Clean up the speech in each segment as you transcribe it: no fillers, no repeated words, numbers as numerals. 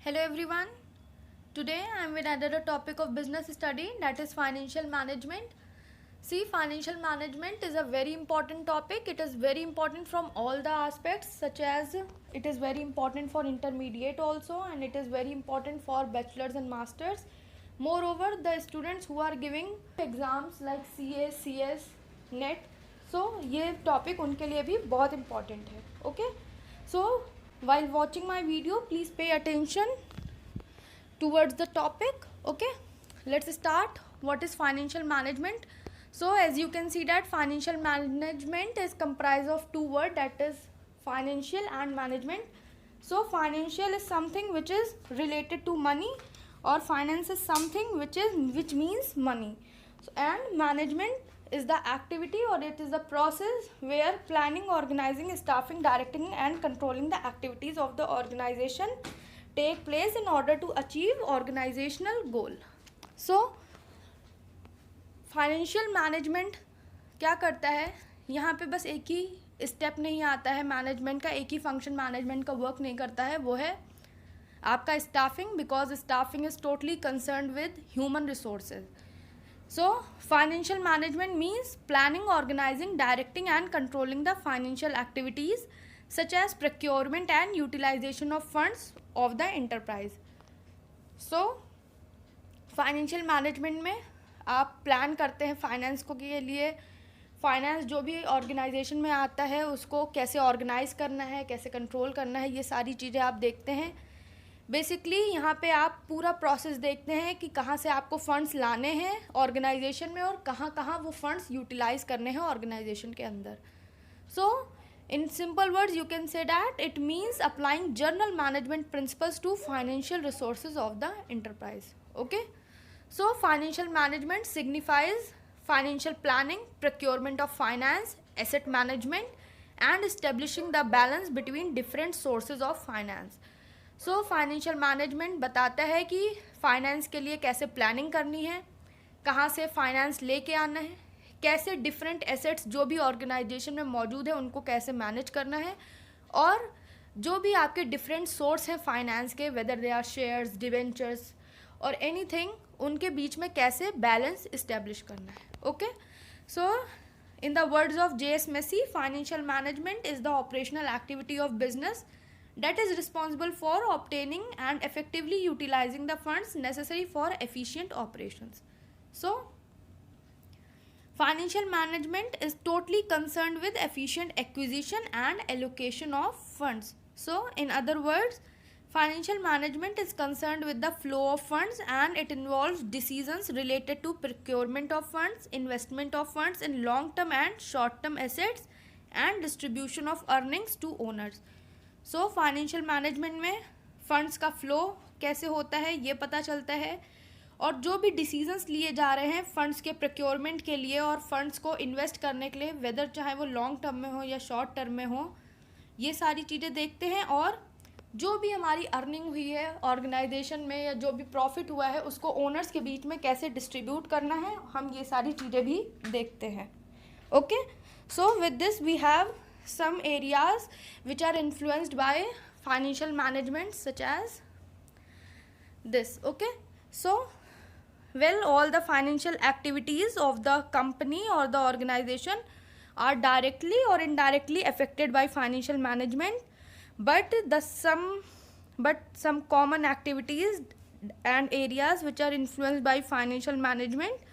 Hello everyone. Today I am with another topic of business study, that is financial management. See, financial management is a very important topic. It is very important from all the aspects, such as it is very important for intermediate also, and it is very important for bachelors and masters. Moreover, the students who are giving exams like CA, CS, NET, so ये topic उनके लिए भी बहुत important है. Okay, so while watching my video, please pay attention towards the topic. Okay, let's start. What is financial management? So as you can see that financial management is comprised of two words, that is financial and management. So financial is something which is related to money, or finance is something which means money. So, and management is the activity, or it is the process where planning, organizing, staffing, directing and controlling the activities of the organization take place in order to achieve organizational goal. So financial management क्या करता है, यहाँ पे बस एक ही step नहीं आता है मैनेजमेंट का, एक ही फंक्शन मैनेजमेंट का वर्क नहीं करता है, वो है आपका staffing, because staffing is totally concerned with human resources. So financial management means planning, organizing, directing and controlling the financial activities such as procurement and utilization of funds of the enterprise. So financial management में आप plan करते हैं finance को के लिए, finance जो भी organisation में आता है उसको कैसे ऑर्गेनाइज करना है, कैसे कंट्रोल करना है, ये सारी चीज़ें आप देखते हैं. बेसिकली यहाँ पे आप पूरा प्रोसेस देखते हैं कि कहाँ से आपको फंड्स लाने हैं ऑर्गेनाइजेशन में और कहाँ कहाँ वो फंड्स यूटिलाइज करने हैं ऑर्गेनाइजेशन के अंदर. So in simple words you can say that it means applying general management principles to financial resources of the enterprise. Okay, so financial management signifies financial planning, procurement of finance, asset management and establishing the balance between different sources of finance. So financial management बताता है कि finance के लिए कैसे planning करनी है, कहाँ से फाइनेंस लेके आना है, कैसे डिफरेंट एसेट्स जो भी ऑर्गेनाइजेशन में मौजूद है उनको कैसे मैनेज करना है, और जो भी आपके डिफरेंट सोर्स हैं फाइनेंस के, whether they are shares, debentures और एनीथिंग, उनके बीच में कैसे बैलेंस इस्टेब्लिश करना है. Okay, so in the words of J.S. Macy, financial management is the operational activity of business that is responsible for obtaining and effectively utilizing the funds necessary for efficient operations. So financial management is totally concerned with efficient acquisition and allocation of funds. So in other words, financial management is concerned with the flow of funds, and it involves decisions related to procurement of funds, investment of funds in long term and short term assets, and distribution of earnings to owners. So financial management में funds का flow कैसे होता है ये पता चलता है, और जो भी डिसीजंस लिए जा रहे हैं फ़ंड्स के प्रोक्योरमेंट के लिए और फंड्स को इन्वेस्ट करने के लिए, वेदर चाहे वो लॉन्ग टर्म में हो या शॉर्ट टर्म में हो, ये सारी चीज़ें देखते हैं. और जो भी हमारी अर्निंग हुई है ऑर्गेनाइजेशन में या जो भी प्रॉफिट हुआ है उसको ओनर्स के बीच में कैसे डिस्ट्रीब्यूट करना है, हम ये सारी चीज़ें भी देखते हैं. Okay, so with this we have some areas which are influenced by financial management, such as this. Okay, so well, all the financial activities of the company or the organization are directly or indirectly affected by financial management, but some common activities and areas which are influenced by financial management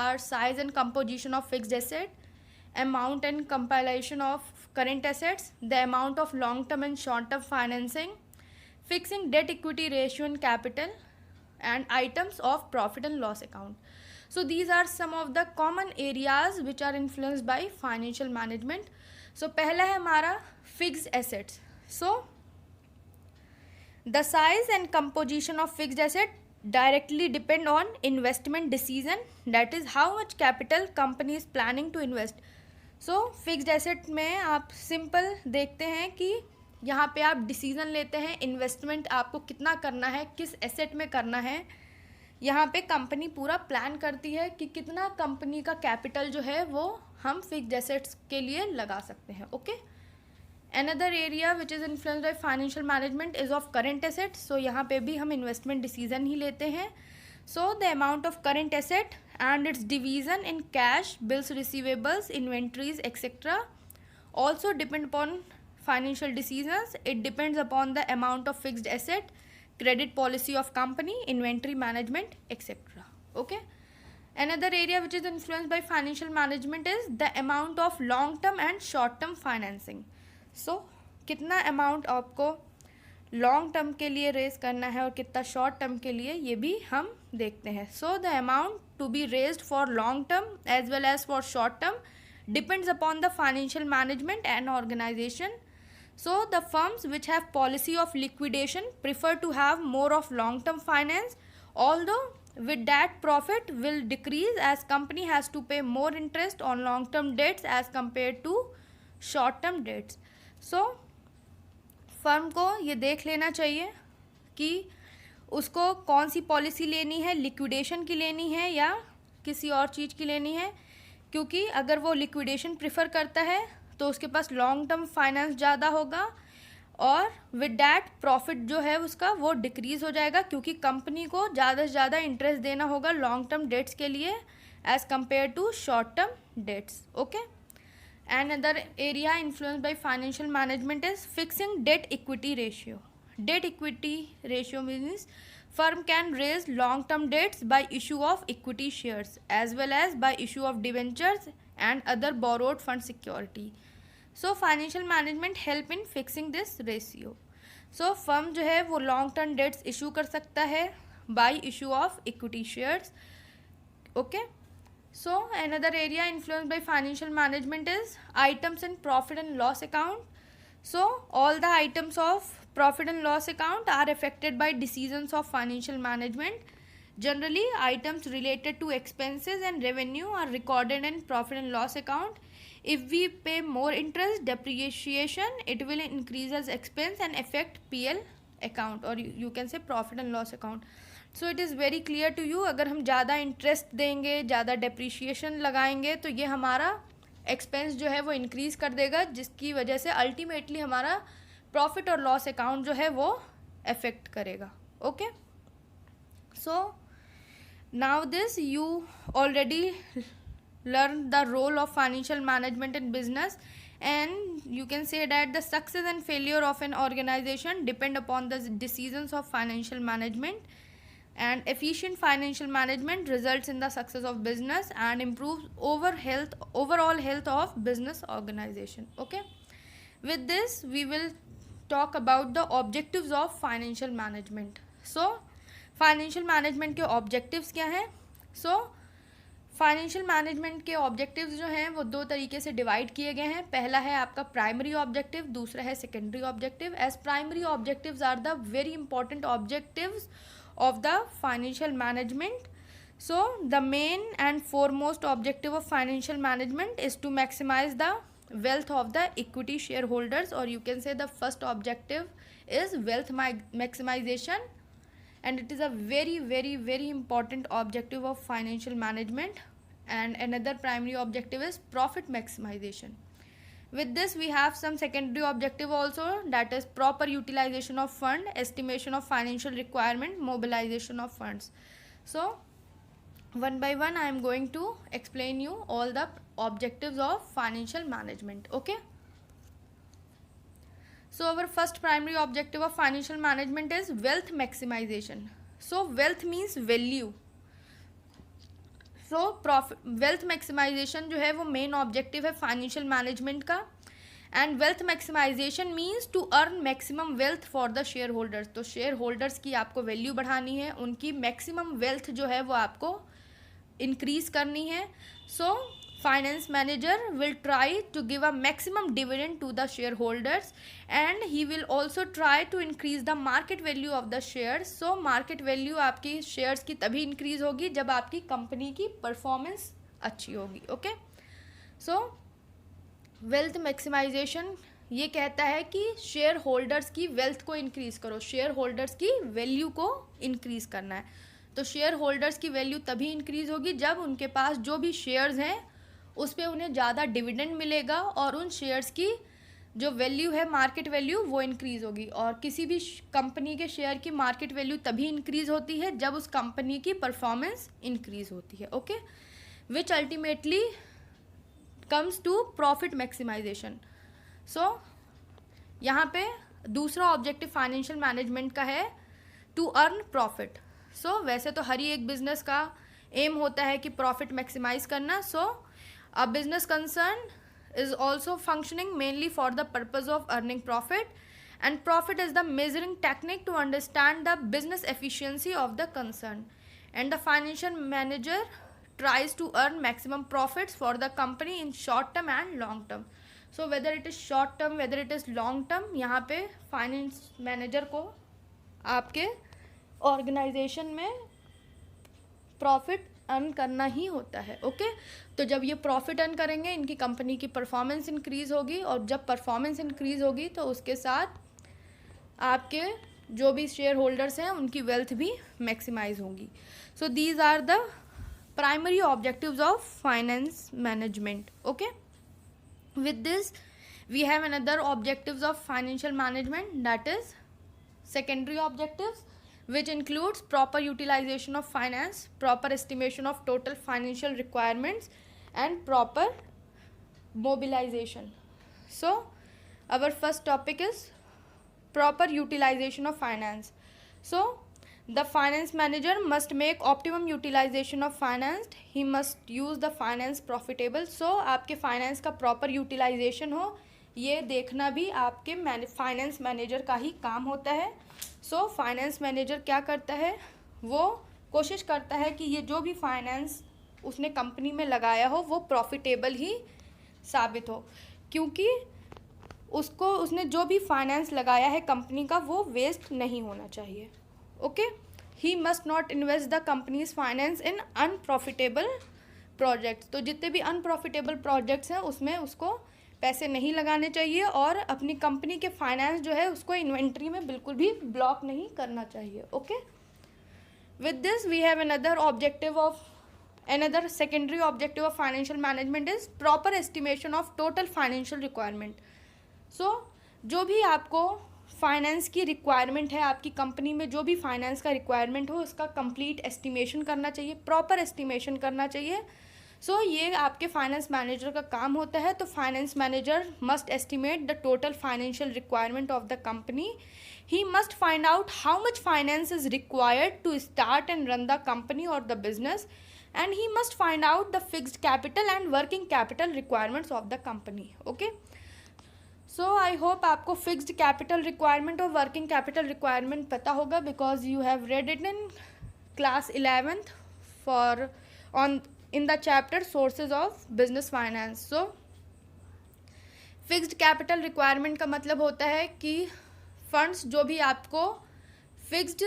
are size and composition of fixed asset, amount and compilation of current assets, the amount of long term and short term financing, fixing debt equity ratio and capital, and items of profit and loss account. So these are some of the common areas which are influenced by financial management. So पहला है हमारा fixed assets. So the size and composition of fixed asset directly depend on investment decision, that is how much capital company is planning to invest. So fixed asset में आप simple देखते हैं कि यहाँ पे आप डिसीज़न लेते हैं इन्वेस्टमेंट आपको कितना करना है, किस एसेट में करना है. यहाँ पे कंपनी पूरा प्लान करती है कि कितना कंपनी का कैपिटल जो है वो हम फिक्स्ड एसेट्स के लिए लगा सकते हैं. Okay, another area which is influence by financial management is of current asset. So यहाँ पे भी हम इन्वेस्टमेंट डिसीजन ही लेते हैं. So the amount of current asset and its division in cash, bills receivables, inventories, etc. also depend upon financial decisions. It depends upon the amount of fixed asset, credit policy of company, inventory management, etc. Okay. Another area which is influenced by financial management is the amount of long term and short term financing. So कितना amount आपको long term के लिए raise करना है और कितना short term के लिए, ये भी हम देखते हैं. So the amount to be raised for long term as well as for short term depends upon the financial management and organisation. So the firms which have policy of liquidation prefer to have more of long term finance, although with that profit will decrease as company has to pay more interest on long term debts as compared to short term debts. So firm को ये देख लेना चाहिए कि उसको कौन सी policy लेनी है, लिक्विडेशन की लेनी है या किसी और चीज़ की लेनी है. क्योंकि अगर वो लिक्विडेशन प्रेफर करता है तो उसके पास लॉन्ग टर्म फाइनेंस ज़्यादा होगा और विद डैट प्रॉफिट जो है उसका वो डिक्रीज़ हो जाएगा, क्योंकि कंपनी को ज़्यादा से ज़्यादा इंटरेस्ट देना होगा लॉन्ग टर्म डेट्स के लिए as compare to short term debts. Okay. Another area influenced by financial management is fixing debt equity ratio. Debt equity ratio means firm can raise long term debts by issue of equity shares as well as by issue of debentures and other borrowed fund security. So financial management help in fixing this ratio. So firm जो है वो long term debts issue कर सकता है by issue of equity shares. Okay. So another area influenced by financial management is items in profit and loss account. So all the items of profit and loss account are affected by decisions of financial management. Generally, items related to expenses and revenue are recorded in profit and loss account. If we pay more interest, depreciation, it will increase as expense and affect PL account, or you can say profit and loss account. So it is very clear to you, अगर हम ज़्यादा interest देंगे, ज़्यादा depreciation लगाएंगे तो ये हमारा expense जो है वो इंक्रीज़ कर देगा, जिसकी वजह से अल्टीमेटली हमारा प्रॉफिट और लॉस अकाउंट जो है वो अफेक्ट करेगा. Okay. So now this you already learn the role of financial management in business, and you can say that the success and failure of an organization depend upon the decisions of financial management, and efficient financial management results in the success of business and improves overall health of business organization. Okay. With this we will talk about the objectives of financial management. So financial management के objectives क्या हैं? So financial management के objectives जो हैं वो दो तरीके से डिवाइड किए गए हैं. पहला है आपका प्राइमरी ऑब्जेक्टिव, दूसरा है secondary objective. As primary objectives are the very important objectives of the financial management. So the main and foremost objective of financial management is to maximize the wealth of the equity shareholders, or you can say the first objective is wealth maximization, and it is a very important objective of financial management. And another primary objective is profit maximization. With this we have some secondary objective also, that is proper utilization of fund, estimation of financial requirement, mobilization of funds. So one by one I am going to explain you all the objectives of financial management. Okay. So our first primary objective of financial management is wealth maximization. So wealth means value. So wealth maximisation जो है वो main objective है financial management का. And wealth maximisation means to earn maximum wealth for the shareholders. तो shareholders की आपको value बढ़ानी है, उनकी मैक्सिमम वेल्थ जो है वो आपको इंक्रीज करनी है. सो finance manager will try to give a maximum dividend to the shareholders, and he will also try to increase the market value of the shares. So market value आपकी shares की तभी increase होगी जब आपकी company की performance अच्छी होगी. Okay. So wealth maximization ये कहता है कि शेयर होल्डर्स की वेल्थ को इंक्रीज करो, शेयर होल्डर्स की वैल्यू को इंक्रीज करना है. तो शेयर होल्डर्स की वैल्यू तभी इंक्रीज होगी जब उनके पास जो भी शेयर्स हैं उस पर उन्हें ज़्यादा डिविडेंड मिलेगा और उन शेयर्स की जो वैल्यू है मार्केट वैल्यू वो इंक्रीज होगी, और किसी भी कंपनी के शेयर की मार्केट वैल्यू तभी इंक्रीज होती है जब उस कंपनी की परफॉर्मेंस इंक्रीज होती है, okay, which ultimately comes to profit maximisation. So यहाँ पे दूसरा ऑब्जेक्टिव फाइनेंशियल मैनेजमेंट का है टू अर्न प्रॉफिट। सो वैसे तो हर ही एक बिजनेस का एम होता है कि प्रॉफिट मैक्सिमाइज करना। So a business concern is also functioning mainly for the purpose of earning profit, and profit is the measuring technique to understand the business efficiency of the concern, and the financial manager tries to earn maximum profits for the company in short term and long term. So whether it is short term, whether it is long term, यहाँ पे finance manager को आपके organisation में profit earn करना ही होता है, okay. तो जब ये प्रॉफिट अर्न करेंगे इनकी कंपनी की परफॉर्मेंस इंक्रीज होगी, और जब परफॉर्मेंस इंक्रीज होगी तो उसके साथ आपके जो भी शेयर होल्डर्स हैं उनकी वेल्थ भी मैक्सिमाइज होगी। So these are the primary objectives of finance management, okay. With this we have another objectives of financial management, that is secondary objectives, which includes proper utilization of finance, proper estimation of total financial requirements, and proper mobilization. So our first topic is proper utilization of finance. So the finance manager must make optimum utilization of finance. He must use the finance profitable. So आपके finance का proper utilization हो, ये देखना भी आपके finance manager का ही काम होता है। सो फाइनेंस मैनेजर क्या करता है, वो कोशिश करता है कि ये जो भी फाइनेंस उसने कंपनी में लगाया हो वो प्रॉफिटेबल ही साबित हो, क्योंकि उसने जो भी फाइनेंस लगाया है कंपनी का वो वेस्ट नहीं होना चाहिए, okay. He must not invest the companies finance in unprofitable projects. तो जितने भी अनप्रॉफिटेबल प्रोजेक्ट्स हैं उसमें उसको पैसे नहीं लगाने चाहिए, और अपनी कंपनी के फाइनेंस जो है उसको इन्वेंट्री में बिल्कुल भी ब्लॉक नहीं करना चाहिए, okay. With this we have another secondary objective of financial management is proper estimation of total financial requirement. So जो भी आपको फाइनेंस की रिक्वायरमेंट है, आपकी कंपनी में जो भी फाइनेंस का रिक्वायरमेंट हो उसका कंप्लीट एस्टिमेशन करना चाहिए, प्रॉपर एस्टिमेशन करना चाहिए। सो ये आपके फाइनेंस मैनेजर का काम होता है। तो finance manager must estimate the total financial requirement of the company. He must find out how much finance is required to start and run the company और the business, and he must find out the fixed capital and working capital requirements of the company, okay. So I hope आपको fixed capital requirement और working capital requirement पता होगा, because you have read it in class 11th for on in the chapter sources of business finance. So fixed capital requirement का मतलब होता है कि funds जो भी आपको फिक्स्ड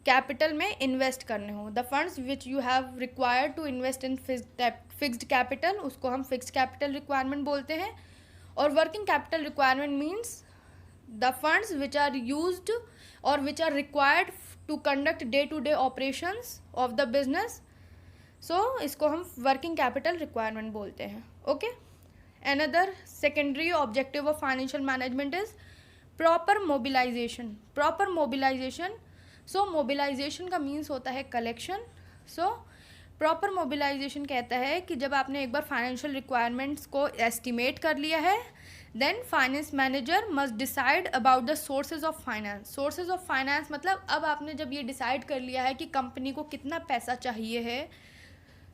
कैपिटल में इन्वेस्ट करने हो, the funds which you have required to invest in fixed capital, उसको हम फिक्स्ड कैपिटल रिक्वायरमेंट बोलते हैं। और working capital requirement means the funds which are used और which are required to conduct day to day operations of the business. So इसको हम working capital requirement बोलते हैं, okay. Another secondary objective of financial management is proper mobilisation. Proper mobilisation, so mobilisation का means होता है collection. So proper mobilisation कहता है कि जब आपने एक बार फाइनेंशियल रिक्वायरमेंट्स को एस्टिमेट कर लिया है, then finance manager must decide about the sources of finance. Sources of finance मतलब अब आपने जब ये डिसाइड कर लिया है कि कंपनी को कितना पैसा चाहिए है,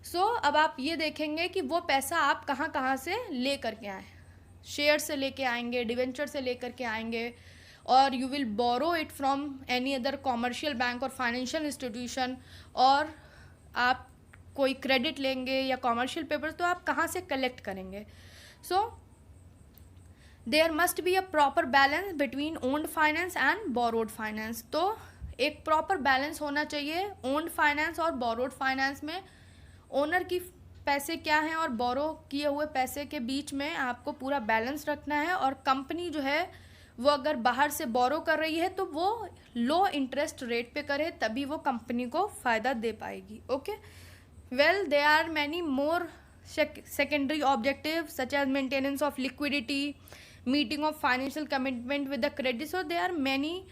सो अब आप ये देखेंगे कि वो पैसा आप कहाँ कहाँ से ले करके आए। शेयर से लेके आएंगे, डिवेंचर से लेकर के आएंगे, और you will borrow it from any other commercial bank और फाइनेंशियल इंस्टीट्यूशन, और आप कोई क्रेडिट लेंगे या कॉमर्शियल पेपर, तो आप कहाँ से कलेक्ट करेंगे। So there must be a proper balance between owned finance and borrowed finance. तो एक प्रॉपर बैलेंस होना चाहिए ओन्ड फाइनेंस और बोरोड फाइनेंस में। ओनर की पैसे क्या हैं और बोरो किए हुए पैसे के बीच में आपको पूरा बैलेंस रखना है, और कंपनी जो है वो अगर बाहर से बोरो कर रही है तो वो लो इंटरेस्ट रेट पे करे, तभी वो कंपनी को फ़ायदा दे पाएगी, okay. Well there are many more secondary objectives such as maintenance of liquidity, meeting of financial commitment with the credit. So there are many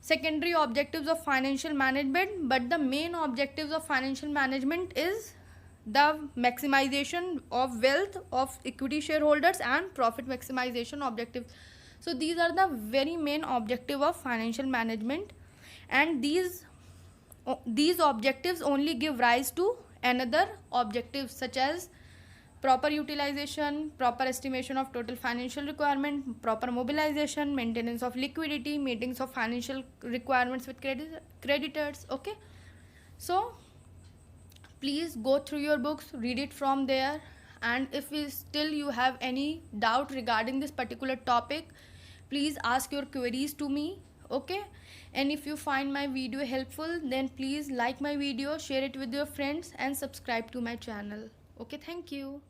secondary objectives of financial management, but the main objectives of financial management is the maximization of wealth of equity shareholders and profit maximization objectives. So these are the very main objective of financial management, and these objectives only give rise to another objectives such as proper utilization, proper estimation of total financial requirement, proper mobilization, maintenance of liquidity, meetings of financial requirements with creditors. Okay, so please go through your books, read it from there, and if still you have any doubt regarding this particular topic, please ask your queries to me. Okay, and if you find my video helpful, then please like my video, share it with your friends, and subscribe to my channel. Okay, thank you.